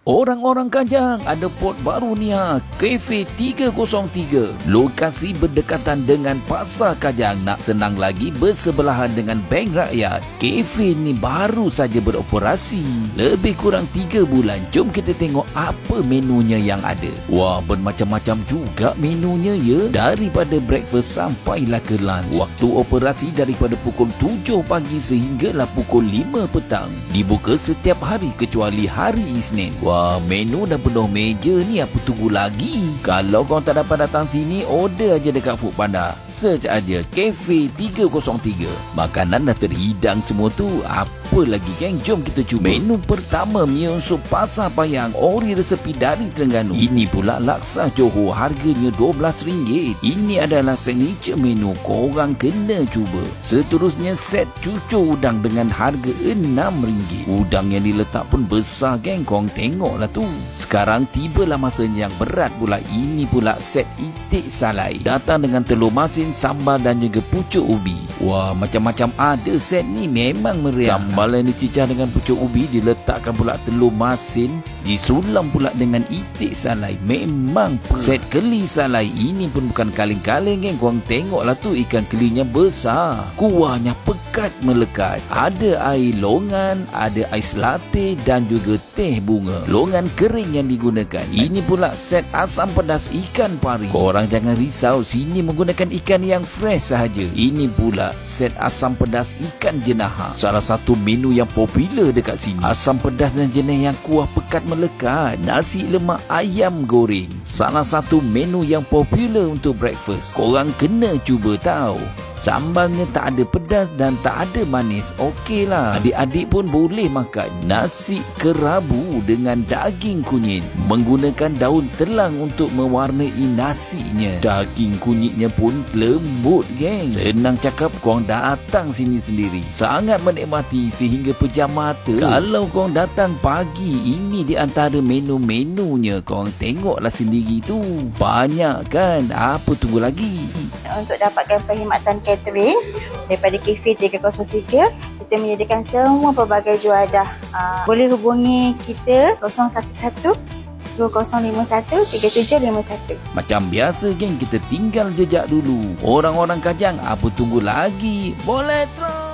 Orang-orang Kajang, ada pot baru ni Cafe 303. Lokasi berdekatan dengan Pasar Kajang. Nak senang lagi, bersebelahan dengan Bank Rakyat. Cafe ni baru saja beroperasi. Lebih kurang 3 bulan. Jom kita tengok apa menunya yang ada. Wah, bermacam-macam juga menunya ya. Daripada breakfast sampailah ke lunch. Waktu operasi daripada pukul 7 pagi sehinggalah pukul 5 petang. Dibuka setiap hari kecuali hari Isnin. Wah, menu dah penuh meja ni, apa tunggu lagi? Kalau korang tak dapat datang sini, order aja dekat Foodpanda. Search aja Cafe 303. Makanan dah terhidang semua tu. Apa lagi geng? Jom kita cuba. Menu pertama, mi sup pasar payang, ori resepi dari Terengganu. Ini pula laksa Johor, harganya RM12. Ini adalah signature menu, korang kena cuba. Seterusnya set cucur udang dengan harga RM6. Udang yang diletak pun besar geng, korang tengoklah tu. Sekarang tibalah masanya yang berat pula. Ini pula set itik salai, datang dengan telur masin, sambal dan juga pucuk ubi. Wah, macam-macam ada set ni, memang meriah. Sambal yang dicicah dengan pucuk ubi, diletakkan pula telur masin, disulam pula dengan itik salai. Memang set keli salai ini pun bukan kaleng-kaleng geng. Korang tengoklah tu, ikan kelinya besar, kuahnya pekat melekat. Ada air longan, ada ais latte dan juga teh bunga. Longan kering yang digunakan. Ini pula set asam pedas ikan pari. Korang jangan risau, sini menggunakan ikan yang fresh sahaja. Ini pula set asam pedas ikan jenaha, salah satu menu yang popular dekat sini. Asam pedas dan jenis yang kuah pekat melekat. Nasi lemak ayam goreng, salah satu menu yang popular untuk breakfast. Korang kena cuba tahu. Sambalnya tak ada pedas dan tak ada manis. Okey lah, adik-adik pun boleh makan. Nasi kerabu dengan daging kunyit, menggunakan daun telang untuk mewarnai nasinya. Daging kunyitnya pun lembut geng. Senang cakap, korang datang sini sendiri. Sangat menikmati sehingga pejam mata. Kalau korang datang pagi, ini di antara menu-menunya. Korang tengoklah sendiri tu. Banyak kan? Apa tunggu lagi? Untuk dapatkan perkhidmatan catering daripada Cafe 303, kita menyediakan semua pelbagai juadah. Boleh hubungi kita 011 2051 3751. Macam biasa geng, kita tinggal jejak dulu. Orang-orang Kajang, apa tunggu lagi? Boleh terus.